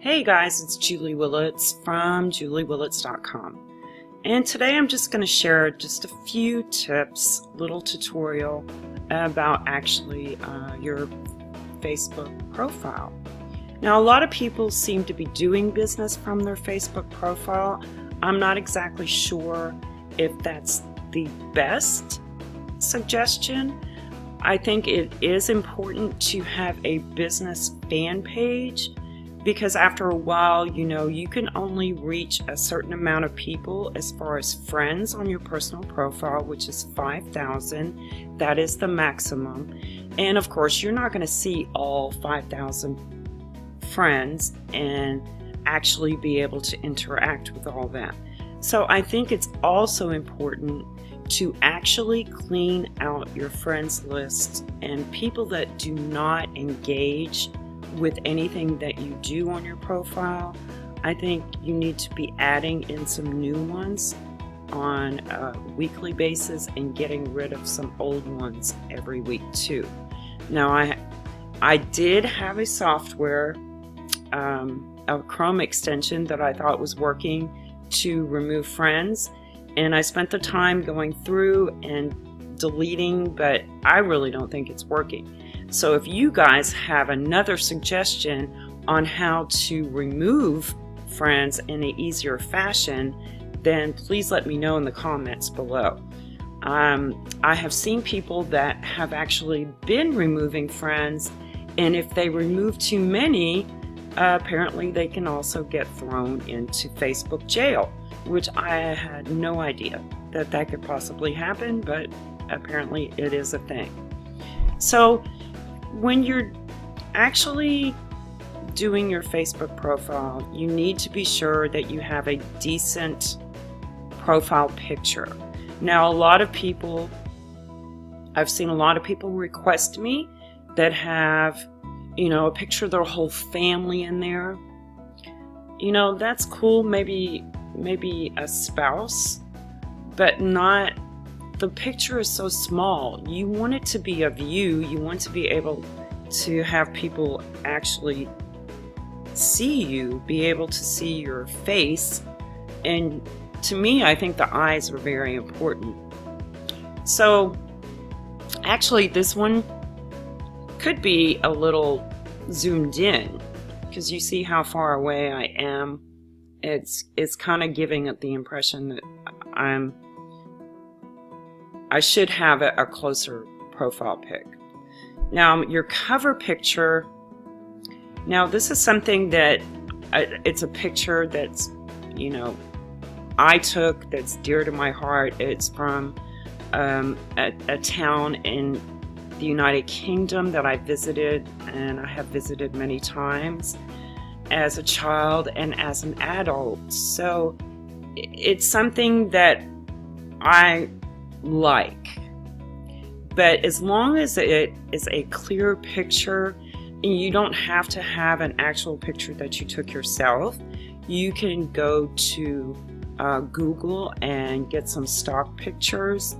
Hey guys, it's Julie Willits from juliewillits.com, and today I'm just going to share just a few tips, little tutorial about actually your Facebook profile. Now, a lot of people seem to be doing business from their Facebook profile. I'm not exactly sure if that's the best suggestion. I think it is important to have a business fan page, because after a while, you can only reach a certain amount of people as far as friends on your personal profile, which is 5,000. That is the maximum. And of course, you're not going to see all 5,000 friends and actually be able to interact with all that. So I think it's also important to actually clean out your friends list and people that do not engage with anything that you do on your profile. I think you need to be adding in some new ones on a weekly basis and getting rid of some old ones every week too. Now I did have a software, a Chrome extension that I thought was working to remove friends, and I spent the time going through and deleting, but I really don't think it's working. So if you guys have another suggestion on how to remove friends in an easier fashion, then please let me know in the comments below. I have seen people that have actually been removing friends, and if they remove too many, apparently they can also get thrown into Facebook jail, which I had no idea that could possibly happen, but apparently it is a thing. So when you're actually doing your Facebook profile, you need to be sure that you have a decent profile picture. Now, I've seen a lot of people request me that have, a picture of their whole family in there. That's cool, maybe a spouse, but not. The picture is so small. You want it to be of you. You want to be able to have people actually see you, be able to see your face. And to me, I think the eyes are very important. So actually, this one could be a little zoomed in, because you see how far away I am. It's kind of giving it the impression that I should have a closer profile pic. Now, your cover picture. Now, this is something that it's a picture that's, I took, that's dear to my heart. It's from a town in the United Kingdom that I visited, and I have visited many times as a child and as an adult. So it's something that I like, but as long as it is a clear picture, and you don't have to have an actual picture that you took yourself, you can go to Google and get some stock pictures,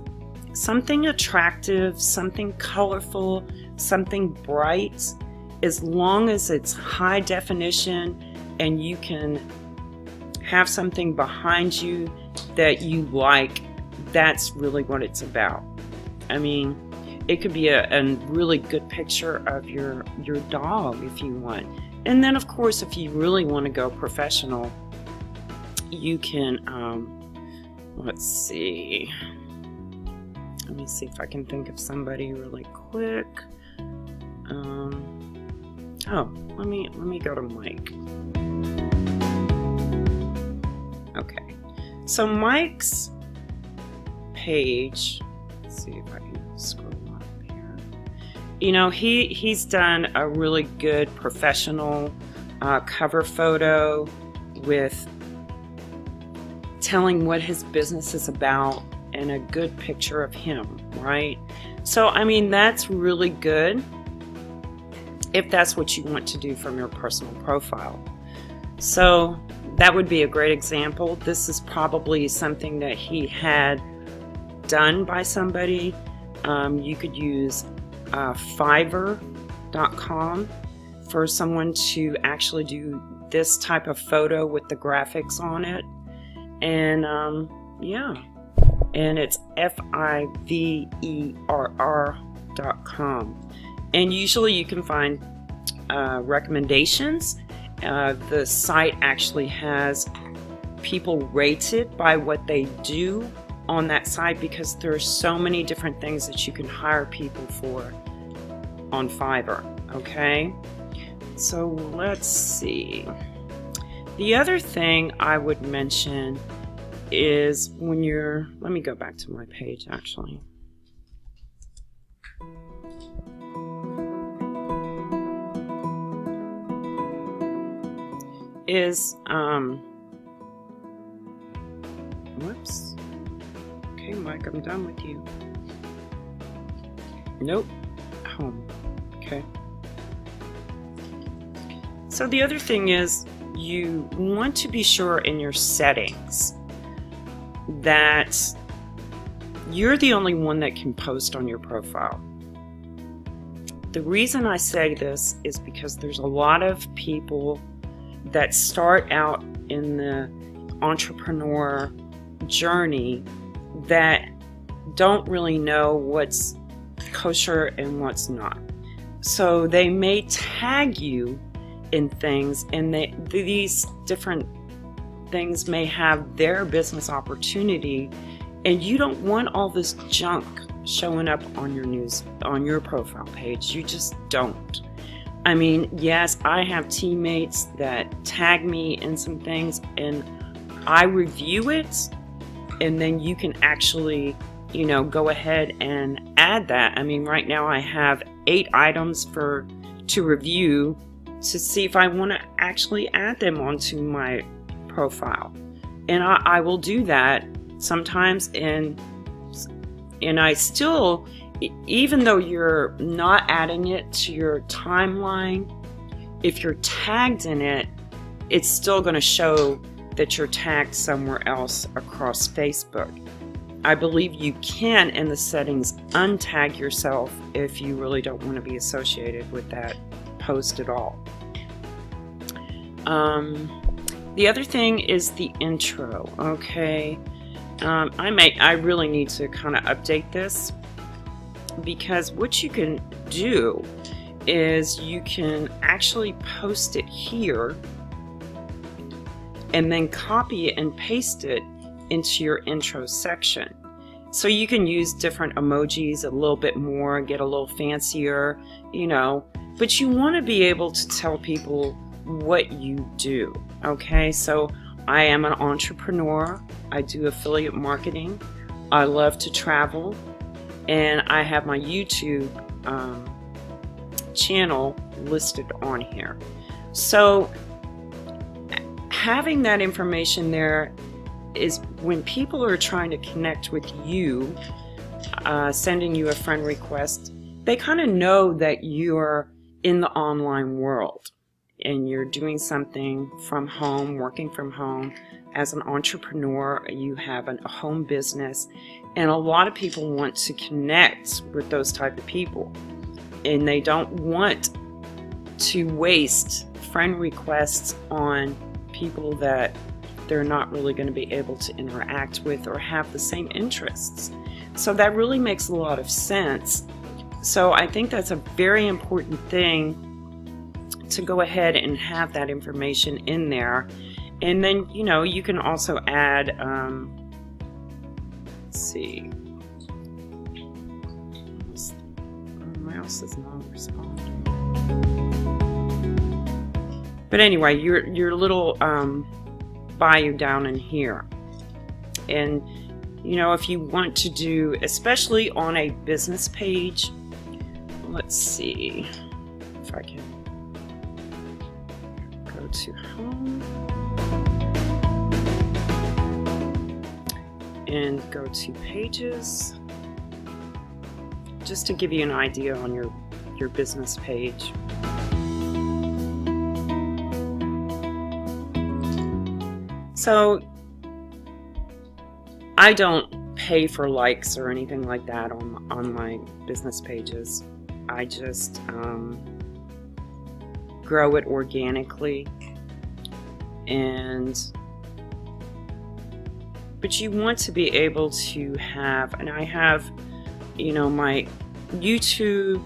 something attractive, something colorful, something bright, as long as it's high definition and you can have something behind you that you like. That's really what it's about. I mean, it could be a really good picture of your dog if you want. And then, of course, if you really want to go professional, you can, let's see. Let me see if I can think of somebody really quick. Let me go to Mike. Okay, so Mike's page, let's see if I can scroll up here. He's done a really good professional cover photo with telling what his business is about and a good picture of him, right? So I mean, that's really good if that's what you want to do from your personal profile. So that would be a great example. This is probably something that he had done by somebody. You could use Fiverr.com for someone to actually do this type of photo with the graphics on it. And yeah, and it's fiverr.com. And usually you can find recommendations. The site actually has people rated by what they do on that site, because there's so many different things that you can hire people for on Fiverr. Okay, so let's see. The other thing I would mention is when you're, let me go back to my page actually. Is whoops. Okay, Mike, I'm done with you. Nope. Home. Okay. So the other thing is, you want to be sure in your settings that you're the only one that can post on your profile. The reason I say this is because there's a lot of people that start out in the entrepreneur journey that don't really know what's kosher and what's not. So they may tag you in things, and these different things may have their business opportunity, and you don't want all this junk showing up on your profile page. You just don't. I mean, yes, I have teammates that tag me in some things, and I review it, and then you can actually, you know, go ahead and add that. I mean, right now I have 8 items to review to see if I want to actually add them onto my profile, and I will do that sometimes. And I still, even though you're not adding it to your timeline, if you're tagged in it, it's still going to show that you're tagged somewhere else across Facebook. I believe you can, in the settings, untag yourself if you really don't want to be associated with that post at all. The other thing is the intro. Okay, I really need to kind of update this, because what you can do is you can actually post it here and then copy it and paste it into your intro section. So you can use different emojis a little bit more, get a little fancier, you know, but you want to be able to tell people what you do. Okay, so I am an entrepreneur. I do affiliate marketing. I love to travel, and I have my YouTube channel listed on here. So having that information there is when people are trying to connect with you, sending you a friend request, they kind of know that you're in the online world and you're doing something from home, working from home. As an entrepreneur, you have a home business, and a lot of people want to connect with those type of people, and they don't want to waste friend requests on people that they're not really going to be able to interact with or have the same interests. So that really makes a lot of sense. So I think that's a very important thing to go ahead and have that information in there. And then, you know, you can also add, let's see, my mouse is not responding. But anyway, your little bio down in here. And, you know, if you want to do, especially on a business page, let's see if I can go to home and go to pages, just to give you an idea on your business page. So I don't pay for likes or anything like that on my business pages. I just grow it organically. But you want to be able to have, and I have, you know, my YouTube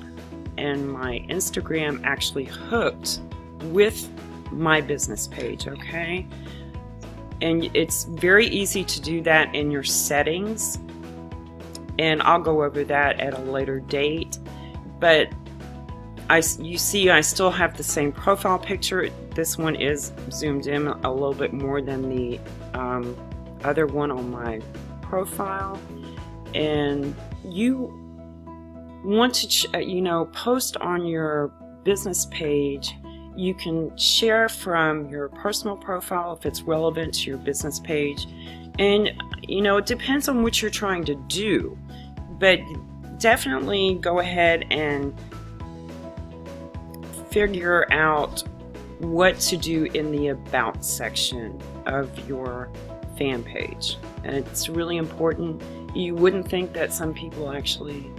and my Instagram actually hooked with my business page, okay? And it's very easy to do that in your settings, and I'll go over that at a later date. But you see I still have the same profile picture. This one is zoomed in a little bit more than the other one on my profile. And you want to you know, post on your business page. You can share from your personal profile if it's relevant to your business page. And you know, it depends on what you're trying to do, but definitely go ahead and figure out what to do in the about section of your fan page. And it's really important. You wouldn't think that some people actually,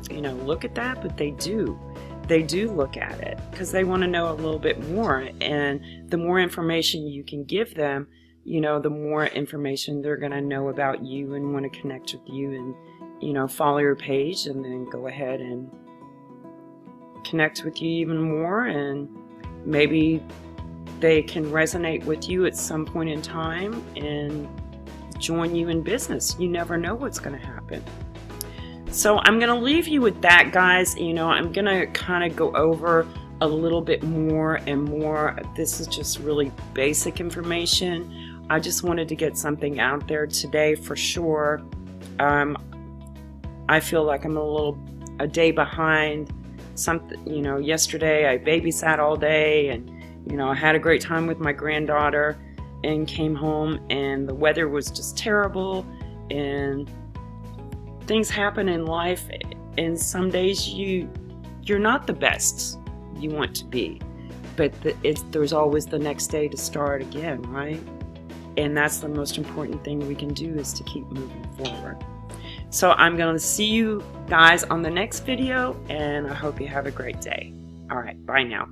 you know, look at that, but they do. They do look at it because they want to know a little bit more. And the more information you can give them, you know, the more information they're going to know about you and want to connect with you and, you know, follow your page, and then go ahead and connect with you even more. And maybe they can resonate with you at some point in time and join you in business. You never know what's going to happen. So I'm going to leave you with that, guys. You know, I'm going to kind of go over a little bit more and more. This is just really basic information. I just wanted to get something out there today for sure. I feel like I'm a day behind. Something, you know, yesterday I babysat all day, and you know, I had a great time with my granddaughter, and came home and the weather was just terrible, and things happen in life, and some days you're not the best you want to be, but there's always the next day to start again, right? And that's the most important thing we can do, is to keep moving forward. So I'm going to see you guys on the next video, and I hope you have a great day. All right, bye now.